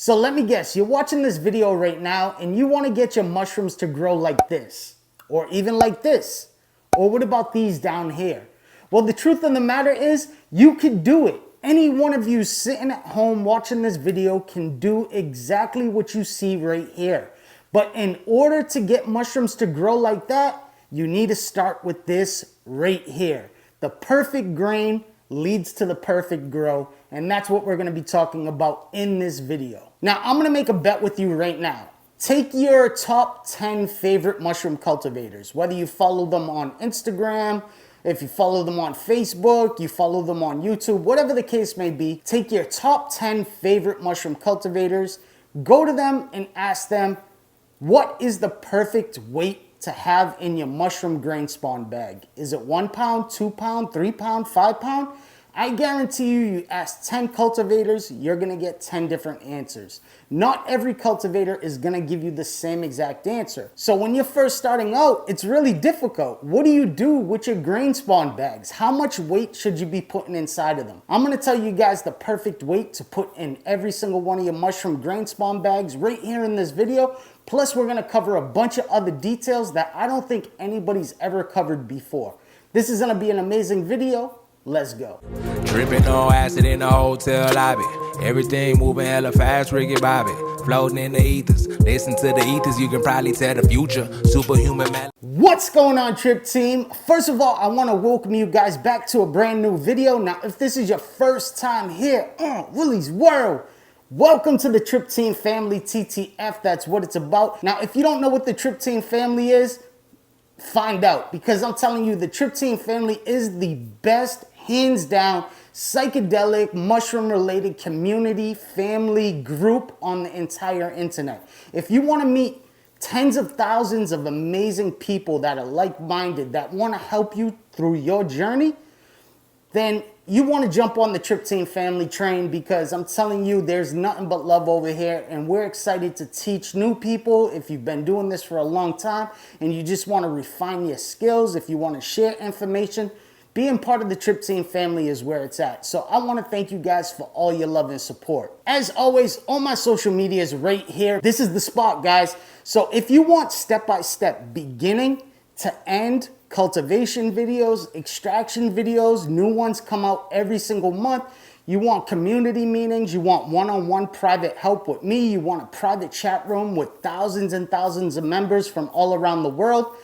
So let me guess, you're watching this video right now and you want to get your mushrooms to grow like this, or even like this. Or what about these down here? Well, the truth of the matter is you could do it. Any one of you sitting at home watching this video can do exactly what you see right here. But in order to get mushrooms to grow like that, you need to start with this right here. The perfect grain leads to the perfect grow, and that's what we're going to be talking about in this video. Now, I'm going to make a bet with you right now. Take your top 10 favorite mushroom cultivators, whether you follow them on Instagram, if you follow them on Facebook, you follow them on YouTube, whatever the case may be. Take your top 10 favorite mushroom cultivators, go to them and ask them, what is the perfect weight to have in your mushroom grain spawn bag? Is it 1 pound, 2 pound, 3 pound, 5 pound? I guarantee you ask 10 cultivators, you're gonna get 10 different answers. Not every cultivator is gonna give you the same exact answer. So when you're first starting out, it's really difficult. What do you do with your grain spawn bags? How much weight should you be putting inside of them? I'm gonna tell you guys the perfect weight to put in every single one of your mushroom grain spawn bags right here in this video. Plus, we're gonna cover a bunch of other details that I don't think anybody's ever covered before. This is gonna be an amazing video. Let's go. Dripping on acid in the hotel lobby. Everything moving hella fast, Ricky Bobby. Floating in the ethers. Listen to the ethers, you can probably tell the future. Superhuman man. What's going on, Trip Team? First of all, I want to welcome you guys back to a brand new video. Now, if this is your first time here on Willy's World, welcome to the Trip Team family, TTF. That's what it's about. Now, if you don't know what the Trip Team family is, find out, because I'm telling you, the Trip Team family is the best, hands down, psychedelic, mushroom-related community, family group on the entire internet. If you want to meet tens of thousands of amazing people that are like-minded, that want to help you through your journey, then you want to jump on the Trip Team family train, because I'm telling you, there's nothing but love over here, and we're excited to teach new people. If you've been doing this for a long time and you just want to refine your skills, if you want to share information, being part of the Trip Team family is where it's at. So I want to thank you guys for all your love and support. As always, all my social media is right here. This is the spot, guys. So if you want step-by-step, beginning to end cultivation videos, extraction videos, new ones come out every single month. You want community meetings, you want one-on-one private help with me, you want a private chat room with thousands and thousands of members from all around the world,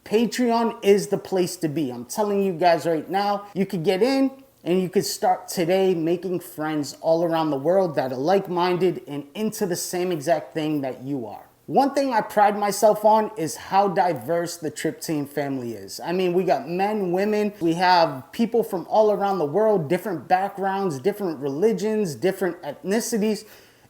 Patreon is the place to be. I'm telling you guys right now, you could get in and you could start today making friends all around the world that are like-minded and into the same exact thing that you are. One thing I pride myself on is how diverse the Trip Team family is. I mean, we got men, women, we have people from all around the world, different backgrounds, different religions, different ethnicities.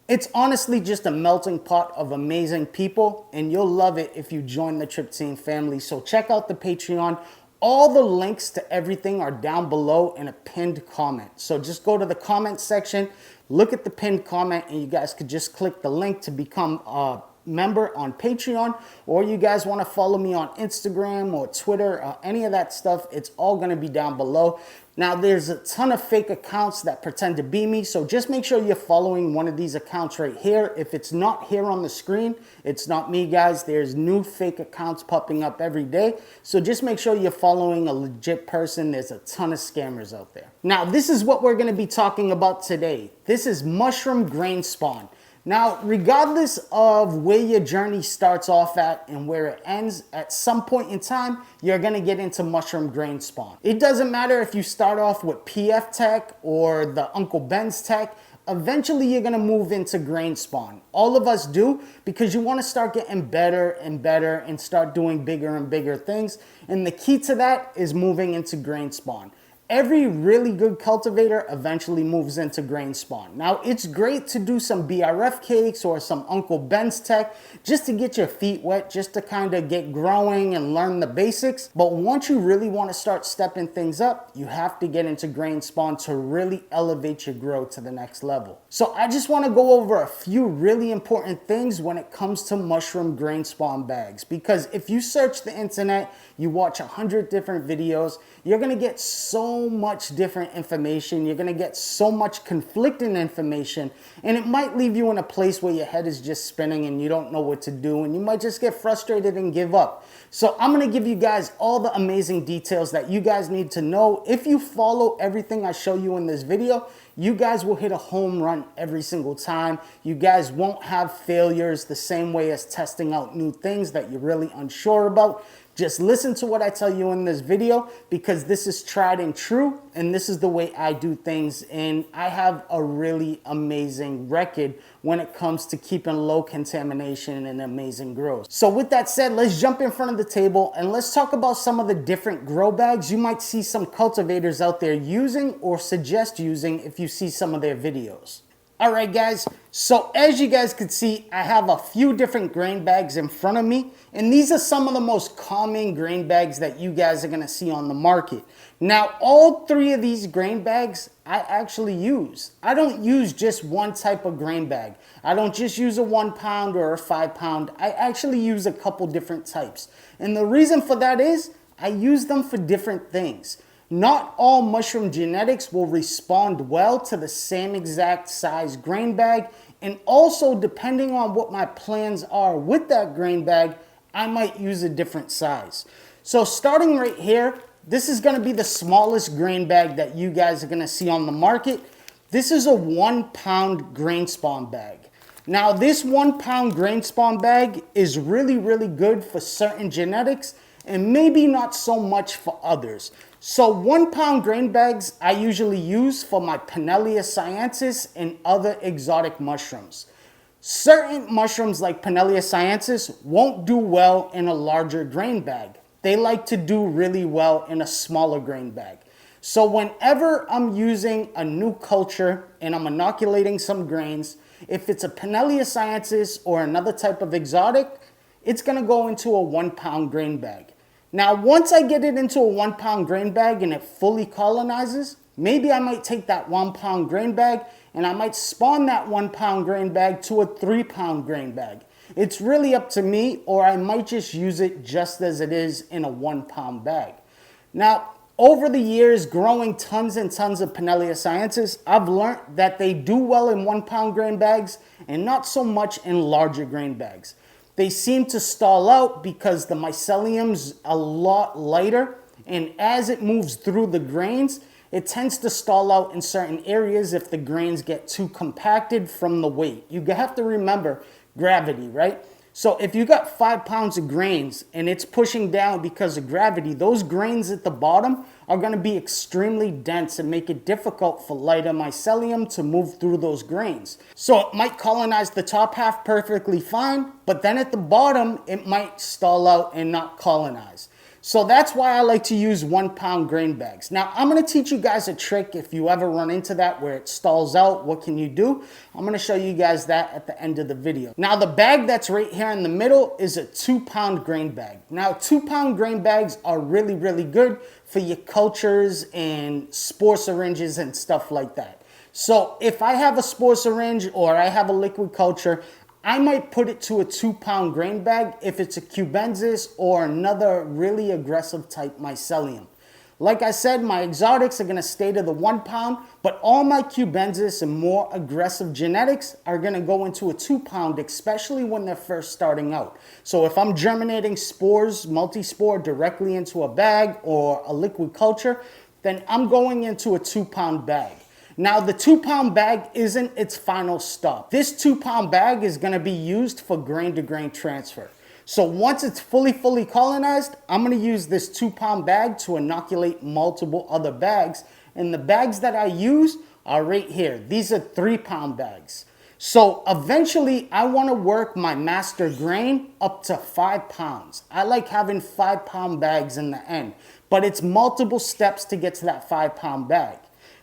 It's honestly just a melting pot of amazing people, and you'll love it if you join the Trip Team family. So check out the Patreon. All the links to everything are down below in a pinned comment. So just go to the comment section, look at the pinned comment, and you guys could just click the link to become a member on Patreon, or you guys want to follow me on Instagram or Twitter or any of that stuff, it's all going to be down below. Now, there's a ton of fake accounts that pretend to be me, so just make sure you're following one of these accounts right here. If it's not here on the screen, it's not me, guys. There's new fake accounts popping up every day, so just make sure you're following a legit person. There's a ton of scammers out there. Now, this is what we're going to be talking about today. This is mushroom grain spawn. Now, regardless of where your journey starts off at and where it ends, at some point in time, you're gonna get into mushroom grain spawn. It doesn't matter if you start off with PF tech or the Uncle Ben's tech, eventually you're gonna move into grain spawn. All of us do, because you wanna start getting better and better and start doing bigger and bigger things. And the key to that is moving into grain spawn. Every really good cultivator eventually moves into grain spawn. Now, it's great to do some BRF cakes or some Uncle Ben's tech just to get your feet wet, just to kind of get growing and learn the basics. But once you really want to start stepping things up, you have to get into grain spawn to really elevate your grow to the next level. So I just want to go over a few really important things when it comes to mushroom grain spawn bags. Because if you search the internet, you watch 100 different videos, you're going to get so so much different information. You're going to get so much conflicting information, and it might leave you in a place where your head is just spinning and you don't know what to do, and you might just get frustrated and give up. So I'm going to give you guys all the amazing details that you guys need to know. If you follow everything I show you in this video, you guys will hit a home run every single time. You guys won't have failures the same way as testing out new things that you're really unsure about. Just listen to what I tell you in this video, because this is tried and true, and this is the way I do things, and I have a really amazing record when it comes to keeping low contamination and amazing grows. So with that said, let's jump in front of the table and let's talk about some of the different grow bags you might see some cultivators out there using or suggest using if you see some of their videos. All right, guys, so as you guys can see, I have a few different grain bags in front of me, and these are some of the most common grain bags that you guys are gonna see on the market. Now, all three of these grain bags I actually use. I don't use just one type of grain bag. I don't just use a 1 pound or a 5 pound. I actually use a couple different types. And the reason for that is I use them for different things. Not all mushroom genetics will respond well to the same exact size grain bag, and also depending on what my plans are with that grain bag, I might use a different size. So starting right here, this is going to be the smallest grain bag that you guys are going to see on the market. This is a 1 pound grain spawn bag. Now this 1 pound grain spawn bag is really good for certain genetics and maybe not so much for others. So 1 pound grain bags I usually use for my Pinellia sciensis and other exotic mushrooms. Certain mushrooms like Pinellia sciensis won't do well in a larger grain bag. They like to do really well in a smaller grain bag. So whenever I'm using a new culture and I'm inoculating some grains, if it's a Pinellia sciensis or another type of exotic, it's gonna go into a 1 pound grain bag. Now, once I get it into a 1 pound grain bag and it fully colonizes, maybe I might take that 1 pound grain bag and I might spawn that 1 pound grain bag to a 3 pound grain bag. It's really up to me, or I might just use it just as it is in a 1 pound bag. Now, over the years, growing tons and tons of Pinellia sciences, I've learned that they do well in 1 pound grain bags and not so much in larger grain bags. They seem to stall out because the mycelium's a lot lighter, and as it moves through the grains, it tends to stall out in certain areas if the grains get too compacted from the weight. You have to remember gravity, right? So if you got 5 pounds of grains and it's pushing down because of gravity, those grains at the bottom are going to be extremely dense and make it difficult for lighter mycelium to move through those grains. So it might colonize the top half perfectly fine, but then at the bottom, it might stall out and not colonize. So that's why I like to use 1 pound grain bags. Now, I'm going to teach you guys a trick if you ever run into that where it stalls out. What can you do? I'm going to show you guys that at the end of the video. Now, the bag that's right here in the middle is a 2 pound grain bag. Now, 2 pound grain bags are really good for your cultures and spore syringes and stuff like that. So if I have a spore syringe or I have a liquid culture, I might put it to a 2 pound grain bag if it's a cubensis or another really aggressive type mycelium. Like I said, my exotics are going to stay to the 1 pound, but all my cubensis and more aggressive genetics are going to go into a 2 pound, especially when they're first starting out. So if I'm germinating spores, multi-spore directly into a bag or a liquid culture, then I'm going into a 2 pound bag. Now, the 2 pound bag isn't its final stop. This 2 pound bag is going to be used for grain to grain transfer. So once it's fully colonized, I'm going to use this 2 pound bag to inoculate multiple other bags. And the bags that I use are right here. These are 3 pound bags. So eventually I want to work my master grain up to 5 pounds. I like having 5 pound bags in the end, but it's multiple steps to get to that 5 pound bag.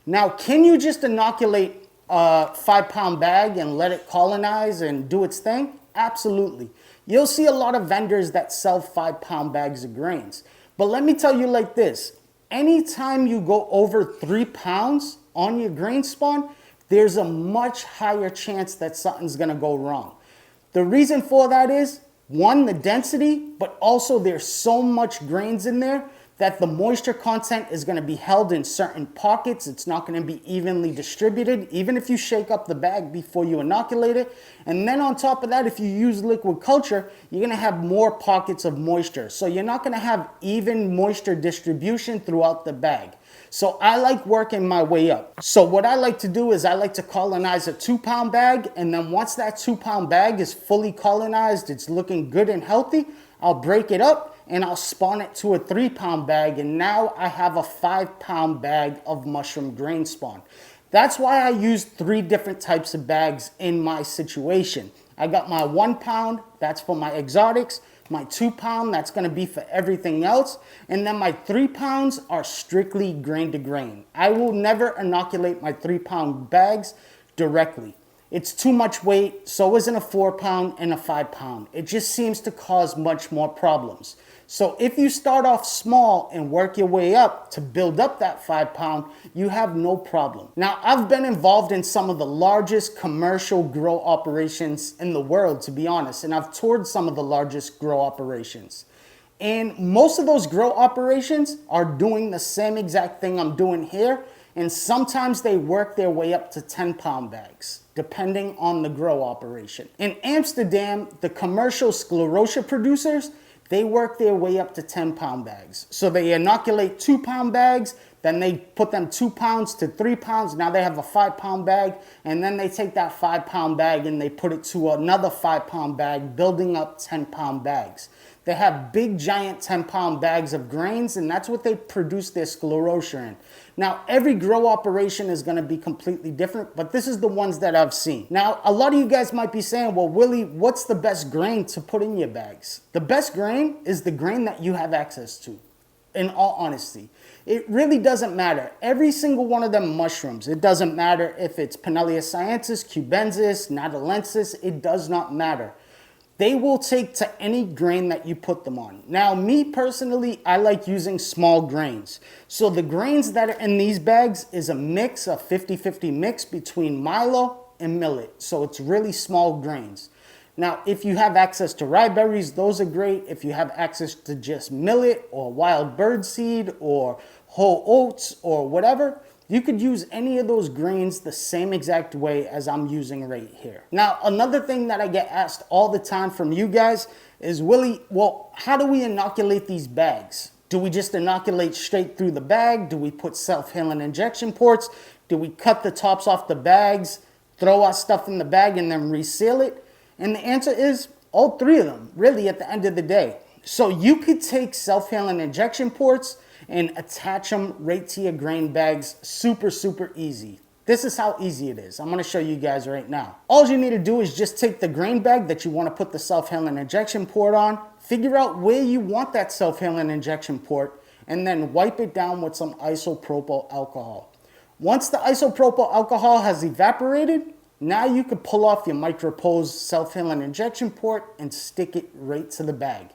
Now, can you just inoculate a 5 pound bag and let it colonize and do its thing? Absolutely. You'll see a lot of vendors that sell 5 pound bags of grains. But let me tell you like this, anytime you go over 3 pounds on your grain spawn, there's a much higher chance that something's gonna go wrong. The reason for that is, one, the density, but also there's so much grains in there that the moisture content is going to be held in certain pockets. It's not going to be evenly distributed, even if you shake up the bag before you inoculate it. And then on top of that, if you use liquid culture, you're going to have more pockets of moisture. So you're not going to have even moisture distribution throughout the bag. So I like working my way up. So what I like to do is I like to colonize a 2-pound bag, and then once that 2-pound bag is fully colonized, it's looking good and healthy, I'll break it up and I'll spawn it to a 3-pound bag, and now I have a 5-pound bag of mushroom grain spawn. That's why I use 3 different types of bags in my situation. I got my 1 pound, that's for my exotics, my 2 pound, that's gonna be for everything else, and then my 3 pounds are strictly grain to grain. I will never inoculate my 3-pound bags directly. It's too much weight, so isn't a 4-pound and a 5-pound. It just seems to cause much more problems. So if you start off small and work your way up to build up that 5-pound, you have no problem. Now, I've been involved in some of the largest commercial grow operations in the world, to be honest, and I've toured some of the largest grow operations. And most of those grow operations are doing the same exact thing I'm doing here, and sometimes they work their way up to 10-pound bags, depending on the grow operation. In Amsterdam, the commercial sclerotia producers, they work their way up to 10-pound bags. So they inoculate 2-pound bags, then they put them 2 pounds to 3 pounds. Now they have a 5-pound bag, and then they take that 5-pound bag and they put it to another 5-pound bag, building up 10-pound bags. They have big, giant 10-pound bags of grains, and that's what they produce their sclerotia in. Now, every grow operation is going to be completely different, but this is the ones that I've seen. Now, a lot of you guys might be saying, well, Willie, what's the best grain to put in your bags? The best grain is the grain that you have access to, in all honesty. It really doesn't matter. Every single one of them mushrooms, it doesn't matter if it's Pinellia sciensis, cubensis, natalensis, it does not matter. They will take to any grain that you put them on. Now, me personally, I like using small grains. So the grains that are in these bags is a mix, a 50-50 mix between milo and millet. So it's really small grains. Now, if you have access to rye berries, those are great. If you have access to just millet or wild bird seed or whole oats or whatever, you could use any of those grains the same exact way as I'm using right here. Now, another thing that I get asked all the time from you guys is, Willie, well, how do we inoculate these bags? Do we just inoculate straight through the bag? Do we put self-healing injection ports? Do we cut the tops off the bags, throw our stuff in the bag, and then reseal it? And the answer is all 3 of them, really, at the end of the day. So you could take self-healing injection ports and attach them right to your grain bags super, super easy. This is how easy it is. I'm going to show you guys right now. All you need to do is just take the grain bag that you want to put the self-healing injection port on, figure out where you want that self-healing injection port, and then wipe it down with some isopropyl alcohol. Once the isopropyl alcohol has evaporated, now you can pull off your micropose self-healing injection port and stick it right to the bag.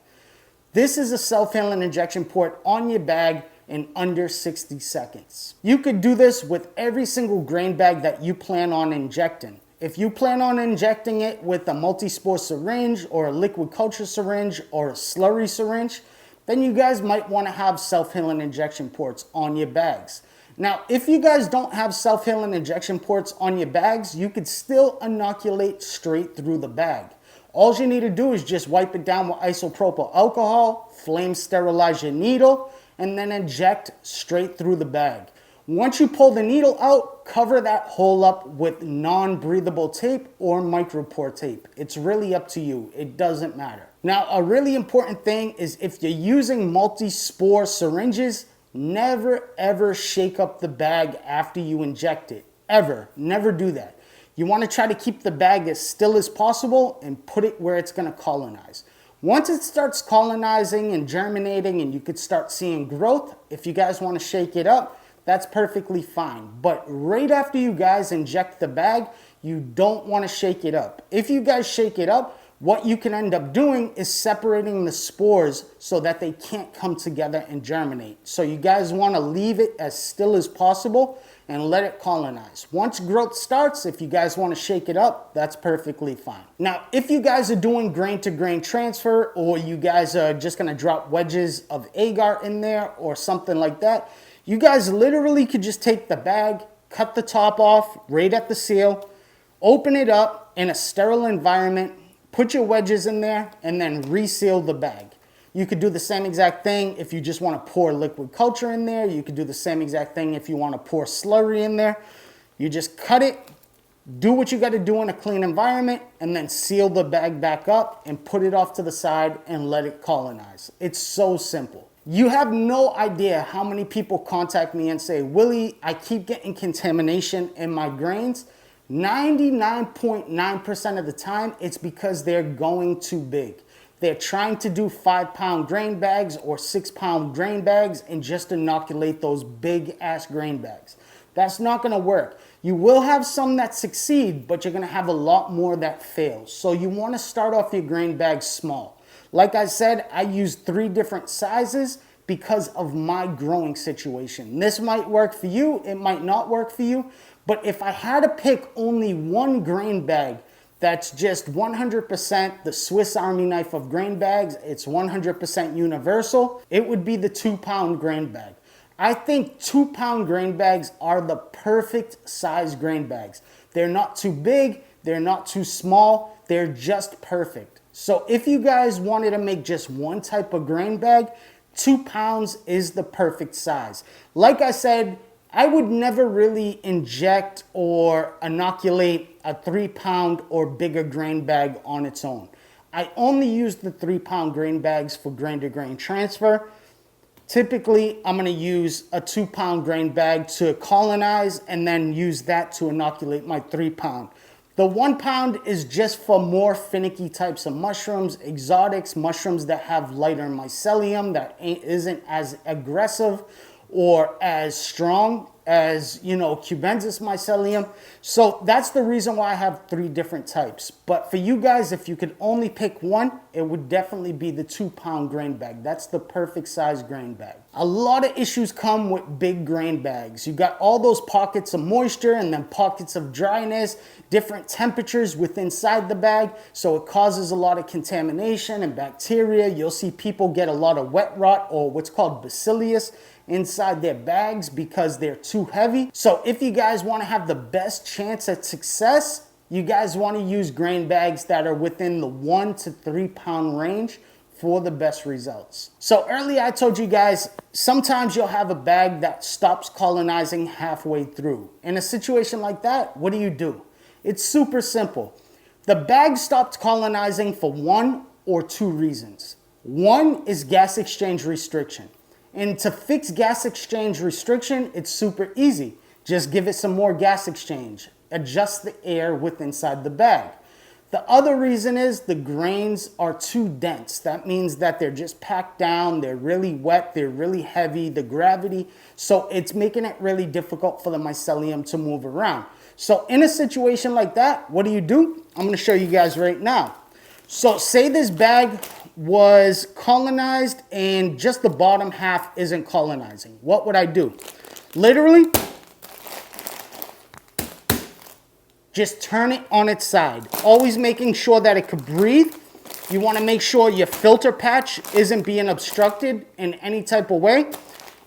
This is a self-healing injection port on your bag in under 60 seconds. You could do this with every single grain bag that you plan on injecting. If you plan on injecting it with a multi-spore syringe or a liquid culture syringe or a slurry syringe, then you guys might want to have self-healing injection ports on your bags. Now, if you guys don't have self-healing injection ports on your bags, you could still inoculate straight through the bag. All you need to do is just wipe it down with isopropyl alcohol, flame sterilize your needle, and then inject straight through the bag. Once you pull the needle out, cover that hole up with non-breathable tape or micropore tape. It's really up to you. It doesn't matter. Now, a really important thing is if you're using multi-spore syringes, never ever shake up the bag after you inject it. Ever. Never do that. You want to try to keep the bag as still as possible and put it where it's going to colonize. Once it starts colonizing and germinating and you could start seeing growth, if you guys want to shake it up, that's perfectly fine. But right after you guys inject the bag, you don't want to shake it up. If you guys shake it up, what you can end up doing is separating the spores so that they can't come together and germinate. So you guys want to leave it as still as possible and let it colonize. Once growth starts, if you guys want to shake it up, that's perfectly fine. Now, if you guys are doing grain to grain transfer, or you guys are just going to drop wedges of agar in there or something like that, you guys literally could just take the bag, cut the top off right at the seal, open it up in a sterile environment, put your wedges in there, and then reseal the bag. You could do the same exact thing if you just want to pour liquid culture in there. You could do the same exact thing if you want to pour slurry in there. You just cut it, do what you got to do in a clean environment, and then seal the bag back up and put it off to the side and let it colonize. It's so simple. You have no idea how many people contact me and say, Willie, I keep getting contamination in my grains. 99.9% of the time, it's because they're going too big. They're trying to do 5-pound grain bags or 6-pound grain bags and just inoculate those big ass grain bags. That's not going to work. You will have some that succeed, but you're going to have a lot more that fail. So you want to start off your grain bags small. Like I said, I use 3 different sizes because of my growing situation. This might work for you, it might not work for you, but if I had to pick only one grain bag that's just 100% the Swiss Army knife of grain bags, it's 100% universal, it would be the 2-pound grain bag. I think 2-pound grain bags are the perfect size grain bags. They're not too big, they're not too small, they're just perfect. So if you guys wanted to make just one type of grain bag, 2 pounds is the perfect size. Like I said, I would never really inject or inoculate a 3-pound or bigger grain bag on its own. I only use the 3-pound grain bags for grain to grain transfer. Typically, I'm going to use a 2-pound grain bag to colonize and then use that to inoculate my 3-pound. The 1-pound is just for more finicky types of mushrooms, exotics, mushrooms that have lighter mycelium, that isn't as aggressive or as strong as, cubensis mycelium. So that's the reason why I have 3 different types. But for you guys, if you could only pick one, it would definitely be the 2-pound grain bag. That's the perfect size grain bag. A lot of issues come with big grain bags. You got all those pockets of moisture and then pockets of dryness, different temperatures within inside the bag. So it causes a lot of contamination and bacteria. You'll see people get a lot of wet rot, or what's called bacillus, inside their bags because they're too heavy. So if you guys want to have the best chance at success, you guys want to use grain bags that are within the 1 to 3 pound range for the best results. So earlier I told you guys, sometimes you'll have a bag that stops colonizing halfway through. In a situation like that, what do? It's super simple. The bag stopped colonizing for 1 or 2 reasons. One is gas exchange restriction. And to fix gas exchange restriction, it's super easy. Just give it some more gas exchange. Adjust the air within inside the bag. The other reason is the grains are too dense. That means that they're just packed down, they're really wet, they're really heavy, the gravity. So it's making it really difficult for the mycelium to move around. So in a situation like that, what do? I'm going to show you guys right now. So say this bag was colonized and just the bottom half isn't colonizing. What would I do? Literally, just turn it on its side. Always making sure that it could breathe. You want to make sure your filter patch isn't being obstructed in any type of way.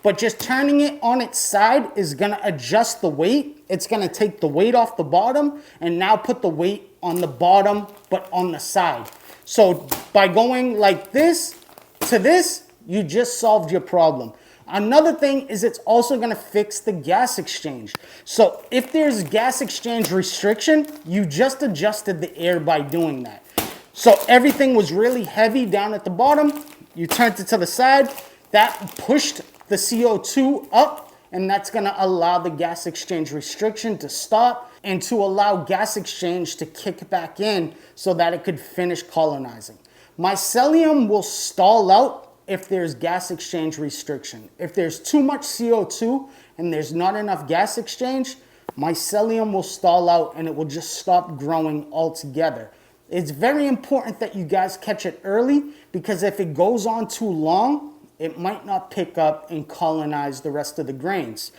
But just turning it on its side is going to adjust the weight. It's going to take the weight off the bottom and now put the weight on the bottom but on the side. So by going like this to this, you just solved your problem. Another thing is it's also going to fix the gas exchange. So if there's gas exchange restriction, you just adjusted the air by doing that. So everything was really heavy down at the bottom. You turned it to the side. That pushed the CO2 up, and that's going to allow the gas exchange restriction to stop and to allow gas exchange to kick back in so that it could finish colonizing. Mycelium will stall out if there's gas exchange restriction. If there's too much CO2 and there's not enough gas exchange, mycelium will stall out and it will just stop growing altogether. It's very important that you guys catch it early, because if it goes on too long, it might not pick up and colonize the rest of the grains.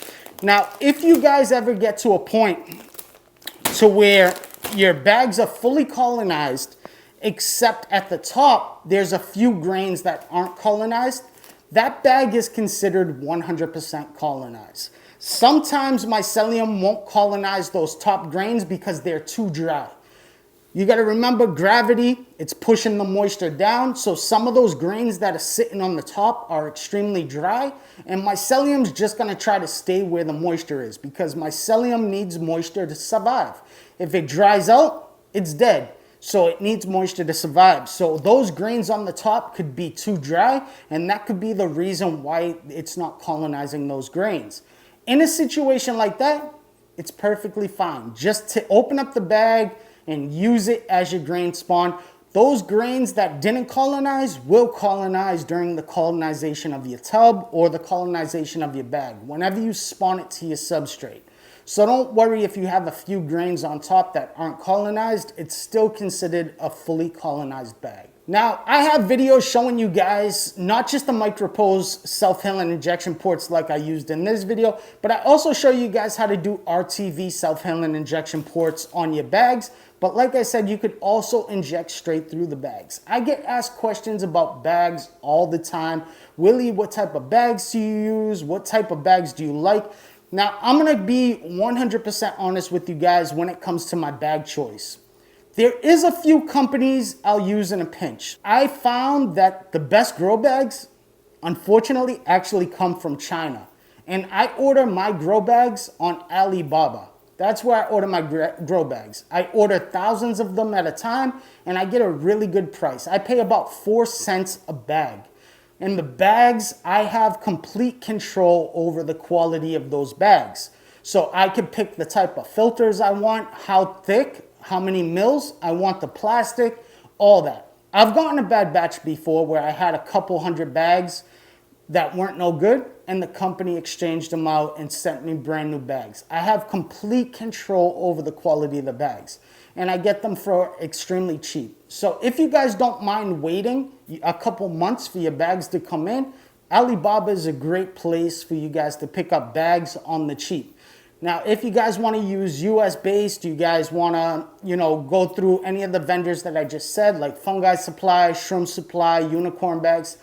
Now, if you guys ever get to a point to where your bags are fully colonized, except at the top, there's a few grains that aren't colonized, that bag is considered 100% colonized. Sometimes mycelium won't colonize those top grains because they're too dry. You got to remember gravity, it's pushing the moisture down. So some of those grains that are sitting on the top are extremely dry, and mycelium's just going to try to stay where the moisture is because mycelium needs moisture to survive. If it dries out, it's dead. So it needs moisture to survive. So those grains on the top could be too dry, and that could be the reason why it's not colonizing those grains. In a situation like that, it's perfectly fine. Just to open up the bag and use it as your grain spawn. Those grains that didn't colonize will colonize during the colonization of your tub or the colonization of your bag, whenever you spawn it to your substrate. So don't worry if you have a few grains on top that aren't colonized, it's still considered a fully colonized bag. Now, I have videos showing you guys not just the micropose self-healing injection ports like I used in this video, but I also show you guys how to do RTV self-healing injection ports on your bags. But like I said, you could also inject straight through the bags. I get asked questions about bags all the time. Willie, what type of bags do you use? What type of bags do you like? Now, I'm going to be 100% honest with you guys when it comes to my bag choice. There is a few companies I'll use in a pinch. I found that the best grow bags, unfortunately, actually come from China. And I order my grow bags on Alibaba. That's where I order my grow bags. I order thousands of them at a time, and I get a really good price. I pay about 4 cents a bag. And the bags, I have complete control over the quality of those bags. So I can pick the type of filters I want, how thick, how many mils, I want the plastic, all that. I've gotten a bad batch before where I had a couple hundred bags that weren't no good, and the company exchanged them out and sent me brand new bags. I have complete control over the quality of the bags, and I get them for extremely cheap. So if you guys don't mind waiting a couple months for your bags to come in, Alibaba is a great place for you guys to pick up bags on the cheap. Now, if you guys want to use US based, you guys want to, go through any of the vendors that I just said, like Fungi Supply, Shroom Supply, Unicorn Bags,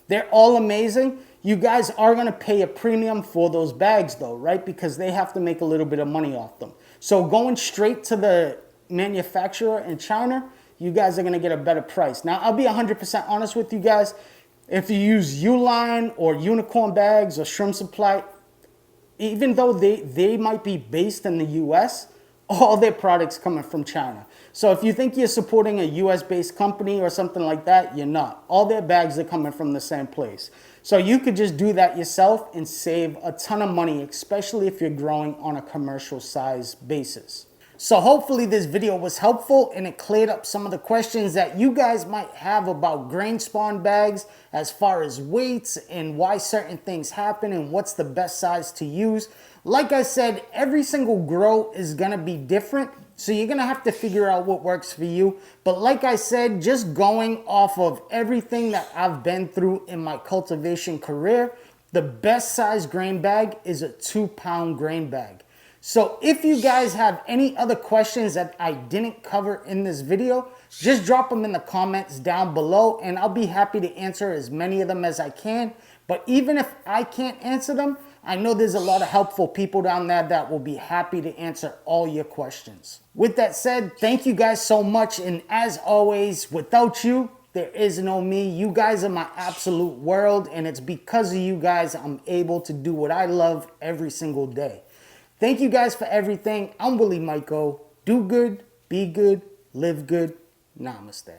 they're all amazing. You guys are going to pay a premium for those bags though, right? Because they have to make a little bit of money off them. So going straight to the manufacturer in China, you guys are going to get a better price. Now, I'll be 100% honest with you guys. If you use Uline or Unicorn Bags or Shroom Supply, even though they might be based in the US, all their products coming from China. So if you think you're supporting a US based company or something like that, you're not. All their bags are coming from the same place. So you could just do that yourself and save a ton of money, especially if you're growing on a commercial size basis. So hopefully this video was helpful and it cleared up some of the questions that you guys might have about grain spawn bags as far as weights and why certain things happen and what's the best size to use. Like I said, every single grow is going to be different, so you're going to have to figure out what works for you. But like I said, just going off of everything that I've been through in my cultivation career, the best size grain bag is a 2-pound grain bag. So if you guys have any other questions that I didn't cover in this video, just drop them in the comments down below and I'll be happy to answer as many of them as I can. But even if I can't answer them, I know there's a lot of helpful people down there that will be happy to answer all your questions. With that said, thank you guys so much. And as always, without you, there is no me. You guys are my absolute world. And it's because of you guys I'm able to do what I love every single day. Thank you guys for everything. I'm Willie Michael. Do good, be good, live good. Namaste.